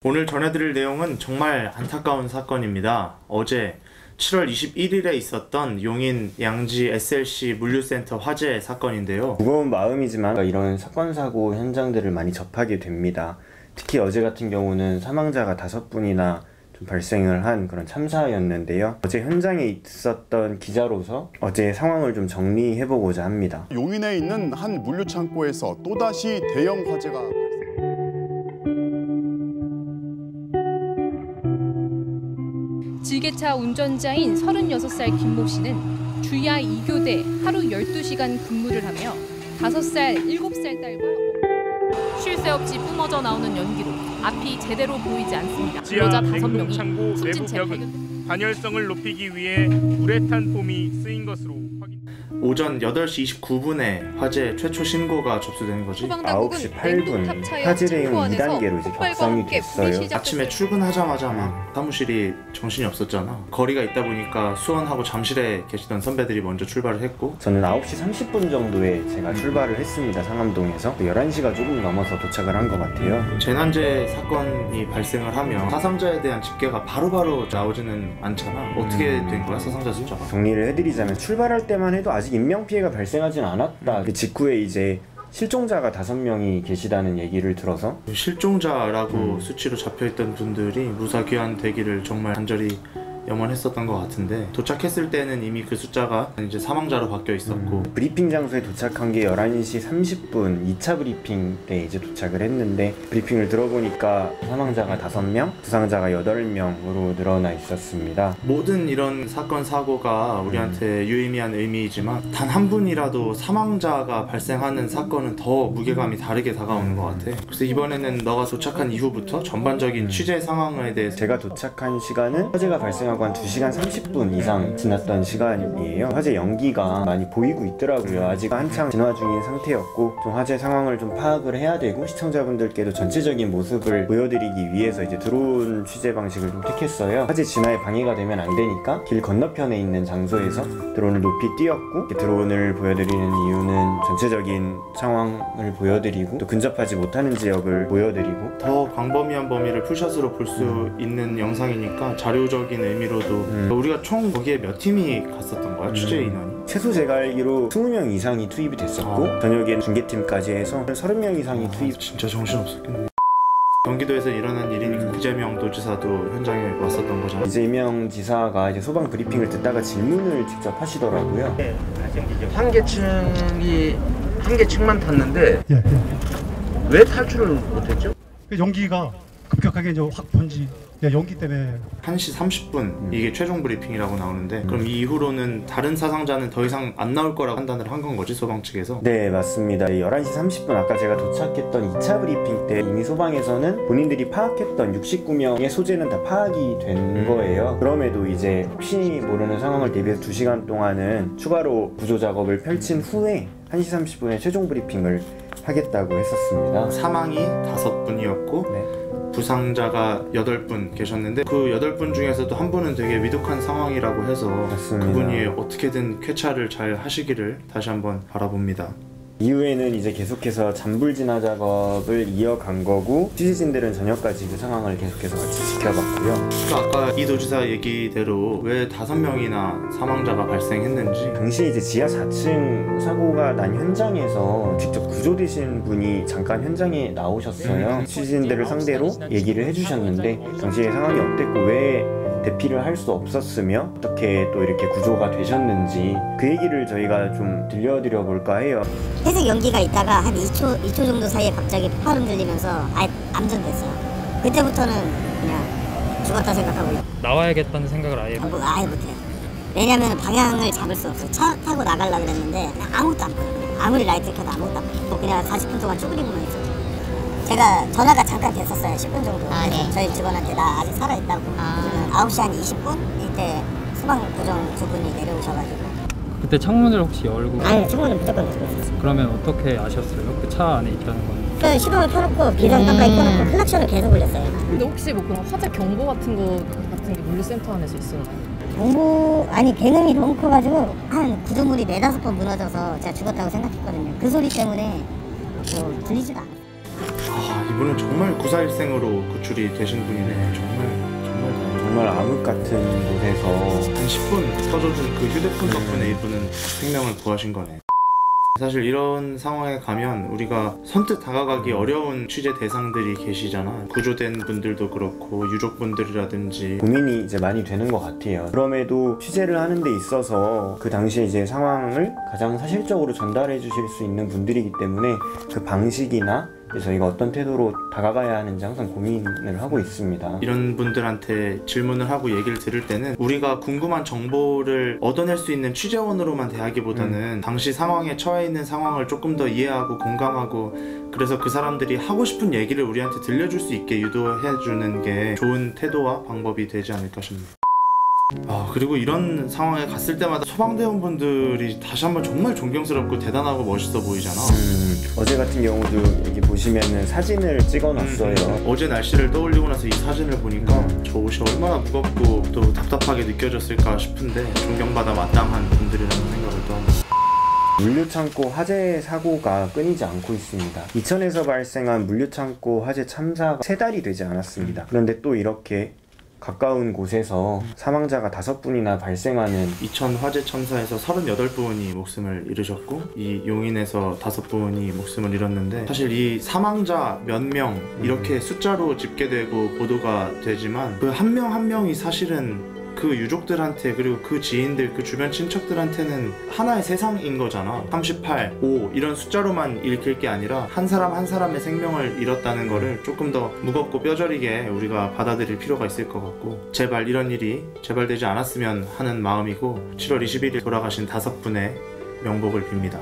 오늘 전해드릴 내용은 정말 안타까운 사건입니다. 어제 7월 21일에 있었던 용인 양지 SLC 물류센터 화재 사건인데요. 무거운 마음이지만 이런 사건 사고 현장들을 많이 접하게 됩니다. 특히 어제 같은 경우는 사망자가 5분이나 좀 발생을 한 그런 참사였는데요. 어제 현장에 있었던 기자로서 어제 상황을 좀 정리해보고자 합니다. 용인에 있는 한 물류창고에서 또다시 대형 화재가 발생. 지게차 운전자인 36살 김모 씨는 주야 2교대 하루 12시간 근무를 하며 5살, 7살 딸과 쉴 새 없이 뿜어져 나오는 연기로 앞이 제대로 보이지 않습니다. 지하 냉동 창고 내부 벽은 단열성을 높이기 위해 우레탄 폼이 쓰인 것으로 확인. 오전 8시 29분에 화재 최초 신고가 접수된 거지. 9시 8분 화재 대응 2단계로 이제 격상이 됐어요. 아침에 출근하자마자 막 사무실이 정신이 없었잖아. 거리가 있다 보니까 수원하고 잠실에 계시던 선배들이 먼저 출발을 했고, 저는 9시 30분 정도에 제가 출발을 했습니다. 상암동에서 11시가 조금 넘어서 도착을 한 것 같아요. 재난재 사건이 발생을 하면 사상자에 대한 집계가 바로바로 나오지는 않잖아. 어떻게 된 거야, 사상자 숫자가? 정리를 해드리자면 출발할 때만 해도 아직 인명피해가 발생하진 않았다. 그 직후에 이제 실종자가 5명이 계시다는 얘기를 들어서 실종자라고 수치로 잡혀있던 분들이 무사귀환 되기를 정말 간절히 염원했었던 것 같은데, 도착했을 때는 이미 그 숫자가 이제 사망자로 바뀌어 있었고, 브리핑 장소에 도착한 게 11시 30분 2차 브리핑 때 이제 도착을 했는데, 브리핑을 들어보니까 사망자가 5명, 부상자가 8명으로 늘어나 있었습니다. 모든 이런 사건 사고가 우리한테 유의미한 의미이지만 단 한 분이라도 사망자가 발생하는 사건은 더 무게감이 다르게 다가오는 것 같아. 그래서 이번에는 너가 도착한 이후부터 전반적인 취재 상황에 대해서, 제가 도착한 시간은 화재가 발생하고 한 2시간 30분 이상 지났던 시간이에요. 화재 연기가 많이 보이고 있더라고요. 아직 한창 진화 중인 상태였고, 좀 화재 상황을 좀 파악을 해야 되고 시청자분들께도 전체적인 모습을 보여드리기 위해서 이제 드론 취재 방식을 좀 택했어요. 화재 진화에 방해가 되면 안 되니까 길 건너편에 있는 장소에서 드론을 높이 띄웠고, 드론을 보여드리는 이유는 전체적인 상황을 보여드리고 또 근접하지 못하는 지역을 보여드리고, 더 광범위한 범위를 풀샷으로 볼 수 있는 영상이니까 자료적인 의미로도 우리가 총 거기에 몇 팀이 갔었던 거야, 취재 인원이? 최소 제가 알기로 20명 이상이 투입이 됐었고, 저녁엔 중계팀까지 해서 30명 이상이 투입. 진짜 정신없었겠네. 경기도에서 일어난 일이니까 이재명 도지사도 현장에 왔었던 거잖아. 이재명 지사가 이제 소방 브리핑을 듣다가 질문을 직접 하시더라고요. 한 개층만 탔는데 왜 탈출을 못했죠? 연기가 급격하게 이제 확 번지, 연기 때문에. 1시 30분 이게 최종 브리핑이라고 나오는데, 그럼 이 이후로는 다른 사상자는 더 이상 안 나올 거라고 판단을 한 건 거지, 소방 측에서? 네, 맞습니다. 11시 30분 아까 제가 도착했던 2차 브리핑 때 이미 소방에서는 본인들이 파악했던 69명의 소재는 다 파악이 된 거예요. 그럼에도 이제 혹시 모르는 상황을 대비해서 2시간 동안은 추가로 구조 작업을 펼친 후에 1시 30분에 최종 브리핑을 하겠다고 했었습니다. 사망이 5분이었고 네. 부상자가 8분 계셨는데, 그 8분 중에서도 한 분은 되게 위독한 상황이라고 해서 맞습니다. 그분이 어떻게든 쾌차를 잘 하시기를 다시 한번 바라봅니다. 이후에는 이제 계속해서 잔불 진화 작업을 이어간 거고, 취재진들은 저녁까지 그 상황을 계속해서 같이 지켜봤고요. 아까 이 도지사 얘기대로 왜 5명이나 사망자가 발생했는지, 당시 이제 지하 4층 사고가 난 현장에서 직접 구조되신 분이 잠깐 현장에 나오셨어요. 취재진들을 상대로 얘기를 해주셨는데, 당시의 상황이 어땠고 왜 대피를 할 수 없었으며 어떻게 또 이렇게 구조가 되셨는지, 그 얘기를 저희가 좀 들려드려 볼까 해요. 회색 연기가 있다가 한 2초 정도 사이에 갑자기 폭발음 들리면서 아예 암전됐어요. 그때부터는 그냥 죽었다 생각하고 나와야겠다는 생각을 아예 못해요. 왜냐면 방향을 잡을 수 없어요. 차 타고 나가려고 그랬는데 아무것도 안 보여요. 아무리 라이트 켜도 아무것도 안 보여요. 그냥 40분 동안 쭈그리고만 있었죠. 제가 전화가 잠깐 됐었어요. 10분 정도. 네. 저희 직원한테 나 아직 살아있다고. 9시 한 20분? 이때 소방구정 두 분이 내려오셔가지고. 그때 창문을 혹시 열고? 아니, 창문은 무조건 열고 있었어요. 그러면 어떻게 아셨어요? 그 차 안에 있다는 건? 그 시동을 켜놓고 비상 깜빡이 켜놓고 클락션을 계속 울렸어요. 근데 혹시 뭐 그런 화재 경보 같은 게 물류센터 안에서 있었나요? 경보, 아니 개능이 너무 커가지고 한 구조물이 4-5번 무너져서 제가 죽었다고 생각했거든요. 그 소리 때문에 들리지도 않아요. 이분은 정말 구사일생으로 구출이 되신 분이네. 정말 암흑 같은 곳에서 한 10분 터져준 그 휴대폰 덕분에 이분은 생명을 구하신 거네. 사실 이런 상황에 가면 우리가 선뜻 다가가기 어려운 취재 대상들이 계시잖아. 구조된 분들도 그렇고 유족분들이라든지 고민이 이제 많이 되는 것 같아요. 그럼에도 취재를 하는 데 있어서 그 당시에 이제 상황을 가장 사실적으로 전달해 주실 수 있는 분들이기 때문에 그 방식이나 저희가 어떤 태도로 다가가야 하는지 항상 고민을 하고 있습니다. 이런 분들한테 질문을 하고 얘기를 들을 때는 우리가 궁금한 정보를 얻어낼 수 있는 취재원으로만 대하기보다는 당시 상황에 처해 있는 상황을 조금 더 이해하고 공감하고, 그래서 그 사람들이 하고 싶은 얘기를 우리한테 들려줄 수 있게 유도해주는 게 좋은 태도와 방법이 되지 않을까 싶네요. 그리고 이런 상황에 갔을 때마다 소방대원분들이 다시 한번 정말 존경스럽고 대단하고 멋있어 보이잖아. 어제 같은 경우도 여기 보시면은 사진을 찍어놨어요. 어제 날씨를 떠올리고 나서 이 사진을 보니까 저 옷이 얼마나 무겁고 또 답답하게 느껴졌을까 싶은데 존경받아 마땅한 분들이라는 생각을 또 합니다. 물류창고 화재 사고가 끊이지 않고 있습니다. 이천에서 발생한 물류창고 화재 참사가 3달이 되지 않았습니다. 그런데 또 이렇게 가까운 곳에서 사망자가 5분이나 발생하는 이천 화재 참사에서 38분이 목숨을 잃으셨고 이 용인에서 5분이 목숨을 잃었는데, 사실 이 사망자 몇 명 이렇게 숫자로 집계되고 보도가 되지만 그 한 명 한 명이 사실은 그 유족들한테, 그리고 그 지인들, 그 주변 친척들한테는 하나의 세상인 거잖아. 38, 5 이런 숫자로만 읽힐 게 아니라 한 사람 한 사람의 생명을 잃었다는 거를 조금 더 무겁고 뼈저리게 우리가 받아들일 필요가 있을 것 같고, 제발 이런 일이 재발되지 않았으면 하는 마음이고 7월 21일 돌아가신 5분의 명복을 빕니다.